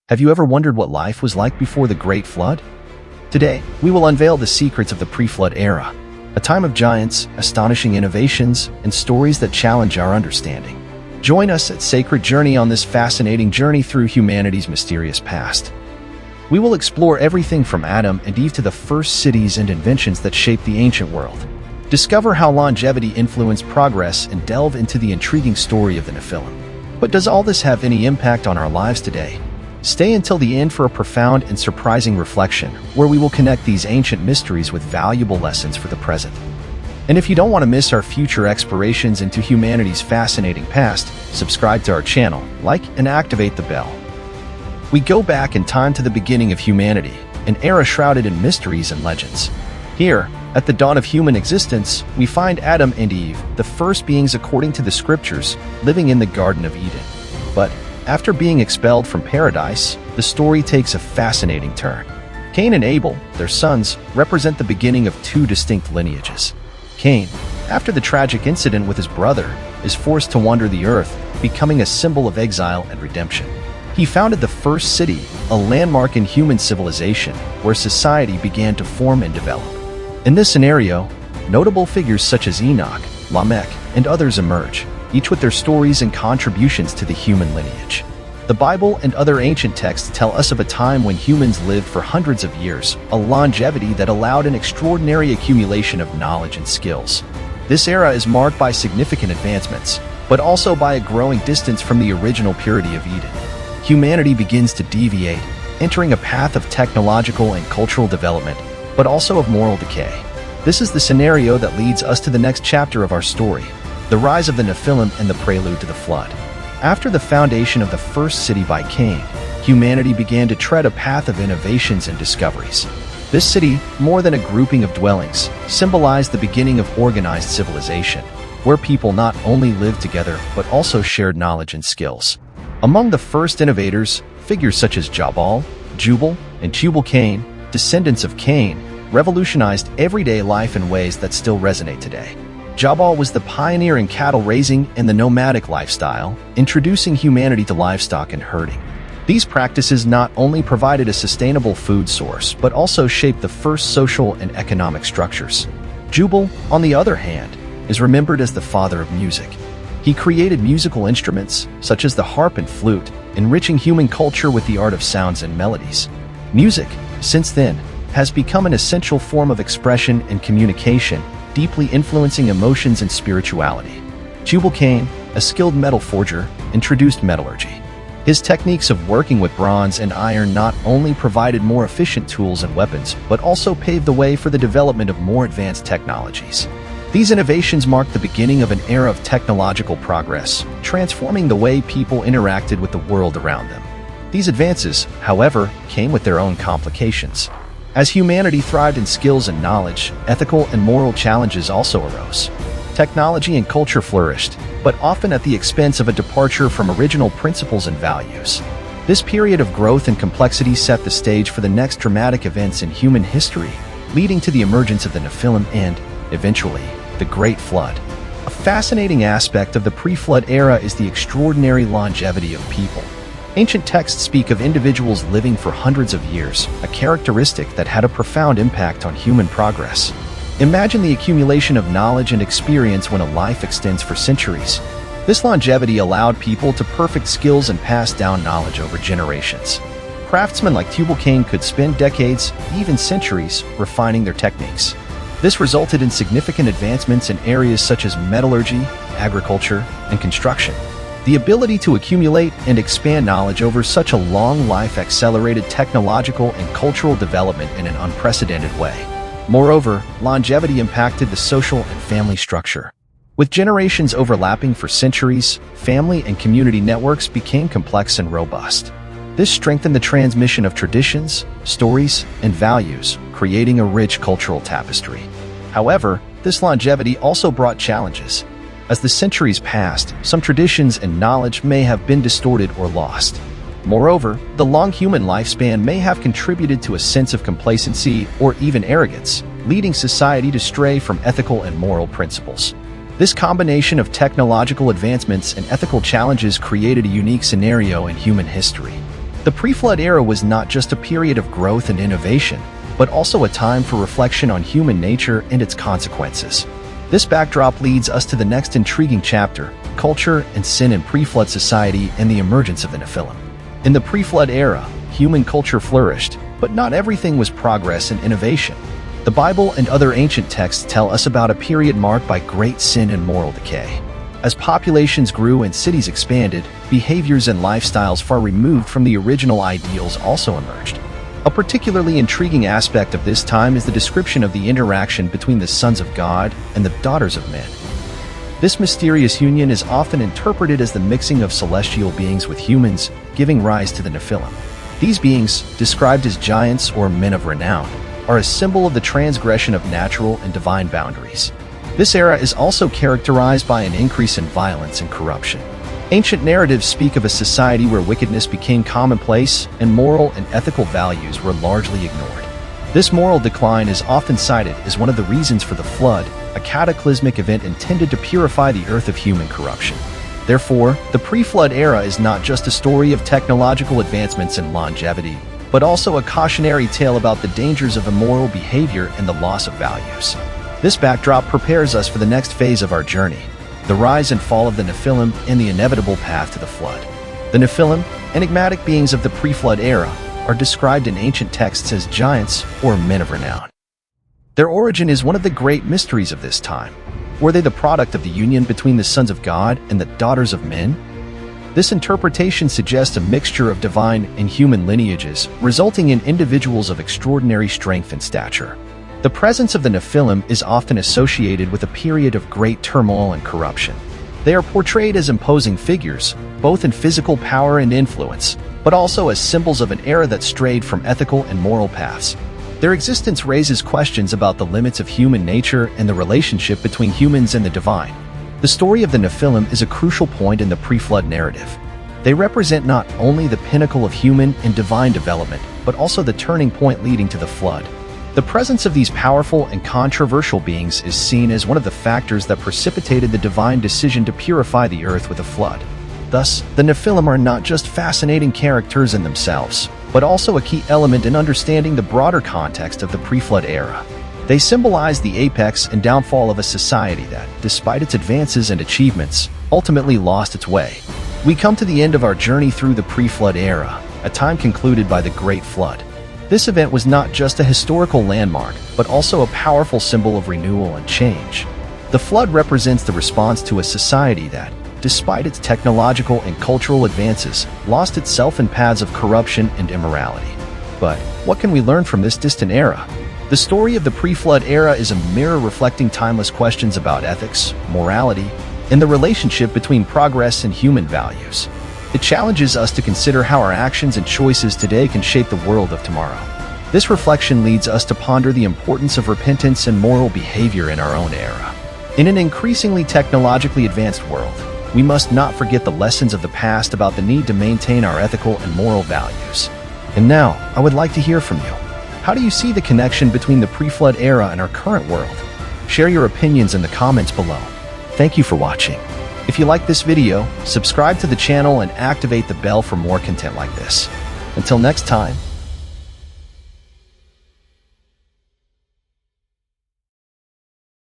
Have you ever wondered what life was like before the Great Flood? Today, we will unveil the secrets of the pre-flood era, a time of giants, astonishing innovations, and stories that challenge our understanding. Join us at Sacred Journey on this fascinating journey through humanity's mysterious past. We will explore everything from Adam and Eve to the first cities and inventions that shaped the ancient world. Discover how longevity influenced progress and delve into the intriguing story of the Nephilim. But does all this have any impact on our lives today? Stay until the end for a profound and surprising reflection, where we will connect these ancient mysteries with valuable lessons for the present. And if you don't want to miss our future explorations into humanity's fascinating past, subscribe to our channel, like, and activate the bell. We go back in time to the beginning of humanity, an era shrouded in mysteries and legends. Here, at the dawn of human existence, we find Adam and Eve, the first beings according to the scriptures, living in the Garden of Eden. But after being expelled from paradise, the story takes a fascinating turn. Cain and Abel, their sons, represent the beginning of two distinct lineages. Cain, after the tragic incident with his brother, is forced to wander the earth, becoming a symbol of exile and redemption. He founded the first city, a landmark in human civilization, where society began to form and develop. In this scenario, notable figures such as Enoch, Lamech, and others emerge, each with their stories and contributions to the human lineage. The Bible and other ancient texts tell us of a time when humans lived for hundreds of years, a longevity that allowed an extraordinary accumulation of knowledge and skills. This era is marked by significant advancements, but also by a growing distance from the original purity of Eden. Humanity begins to deviate, entering a path of technological and cultural development, but also of moral decay. This is the scenario that leads us to the next chapter of our story, the rise of the Nephilim and the prelude to the flood. After the foundation of the first city by Cain, humanity began to tread a path of innovations and discoveries. This city, more than a grouping of dwellings, symbolized the beginning of organized civilization, where people not only lived together but also shared knowledge and skills. Among the first innovators, figures such as Jabal, Jubal, and Tubal-Cain, descendants of Cain, revolutionized everyday life in ways that still resonate today. Jabal was the pioneer in cattle raising and the nomadic lifestyle, introducing humanity to livestock and herding. These practices not only provided a sustainable food source, but also shaped the first social and economic structures. Jubal, on the other hand, is remembered as the father of music. He created musical instruments, such as the harp and flute, enriching human culture with the art of sounds and melodies. Music, since then, has become an essential form of expression and communication, deeply influencing emotions and spirituality. Tubal-Cain, a skilled metal forger, introduced metallurgy. His techniques of working with bronze and iron not only provided more efficient tools and weapons, but also paved the way for the development of more advanced technologies. These innovations marked the beginning of an era of technological progress, transforming the way people interacted with the world around them. These advances, however, came with their own complications. As humanity thrived in skills and knowledge, ethical and moral challenges also arose. Technology and culture flourished, but often at the expense of a departure from original principles and values. This period of growth and complexity set the stage for the next dramatic events in human history, leading to the emergence of the Nephilim and, eventually, the Great Flood. A fascinating aspect of the pre-flood era is the extraordinary longevity of people. Ancient texts speak of individuals living for hundreds of years, a characteristic that had a profound impact on human progress. Imagine the accumulation of knowledge and experience when a life extends for centuries. This longevity allowed people to perfect skills and pass down knowledge over generations. Craftsmen like Tubal-Cain could spend decades, even centuries, refining their techniques. This resulted in significant advancements in areas such as metallurgy, agriculture, and construction. The ability to accumulate and expand knowledge over such a long life accelerated technological and cultural development in an unprecedented way. Moreover, longevity impacted the social and family structure. With generations overlapping for centuries, family and community networks became complex and robust. This strengthened the transmission of traditions, stories, and values, creating a rich cultural tapestry. However, this longevity also brought challenges. As the centuries passed, some traditions and knowledge may have been distorted or lost. Moreover, the long human lifespan may have contributed to a sense of complacency or even arrogance, leading society to stray from ethical and moral principles. This combination of technological advancements and ethical challenges created a unique scenario in human history. The pre-flood era was not just a period of growth and innovation, but also a time for reflection on human nature and its consequences. This backdrop leads us to the next intriguing chapter: culture and sin in pre-flood society and the emergence of the Nephilim. In the pre-flood era, human culture flourished, but not everything was progress and innovation. The Bible and other ancient texts tell us about a period marked by great sin and moral decay. As populations grew and cities expanded, behaviors and lifestyles far removed from the original ideals also emerged. A particularly intriguing aspect of this time is the description of the interaction between the sons of God and the daughters of men. This mysterious union is often interpreted as the mixing of celestial beings with humans, giving rise to the Nephilim. These beings, described as giants or men of renown, are a symbol of the transgression of natural and divine boundaries. This era is also characterized by an increase in violence and corruption. Ancient narratives speak of a society where wickedness became commonplace and moral and ethical values were largely ignored. This moral decline is often cited as one of the reasons for the flood, a cataclysmic event intended to purify the earth of human corruption. Therefore, the pre-flood era is not just a story of technological advancements and longevity, but also a cautionary tale about the dangers of immoral behavior and the loss of values. This backdrop prepares us for the next phase of our journey: the rise and fall of the Nephilim and the inevitable path to the flood. The Nephilim, enigmatic beings of the pre-flood era, are described in ancient texts as giants or men of renown. Their origin is one of the great mysteries of this time. Were they the product of the union between the sons of God and the daughters of men? This interpretation suggests a mixture of divine and human lineages, resulting in individuals of extraordinary strength and stature. The presence of the Nephilim is often associated with a period of great turmoil and corruption. They are portrayed as imposing figures, both in physical power and influence, but also as symbols of an era that strayed from ethical and moral paths. Their existence raises questions about the limits of human nature and the relationship between humans and the divine. The story of the Nephilim is a crucial point in the pre-flood narrative. They represent not only the pinnacle of human and divine development, but also the turning point leading to the flood. The presence of these powerful and controversial beings is seen as one of the factors that precipitated the divine decision to purify the earth with a flood. Thus, the Nephilim are not just fascinating characters in themselves, but also a key element in understanding the broader context of the pre-flood era. They symbolize the apex and downfall of a society that, despite its advances and achievements, ultimately lost its way. We come to the end of our journey through the pre-flood era, a time concluded by the Great Flood. This event was not just a historical landmark, but also a powerful symbol of renewal and change. The flood represents the response to a society that, despite its technological and cultural advances, lost itself in paths of corruption and immorality. But what can we learn from this distant era? The story of the pre-flood era is a mirror reflecting timeless questions about ethics, morality, and the relationship between progress and human values. It challenges us to consider how our actions and choices today can shape the world of tomorrow. This reflection leads us to ponder the importance of repentance and moral behavior in our own era. In an increasingly technologically advanced world, we must not forget the lessons of the past about the need to maintain our ethical and moral values. And now, I would like to hear from you. How do you see the connection between the pre-flood era and our current world? Share your opinions in the comments below. Thank you for watching. If you like this video, subscribe to the channel and activate the bell for more content like this. Until next time,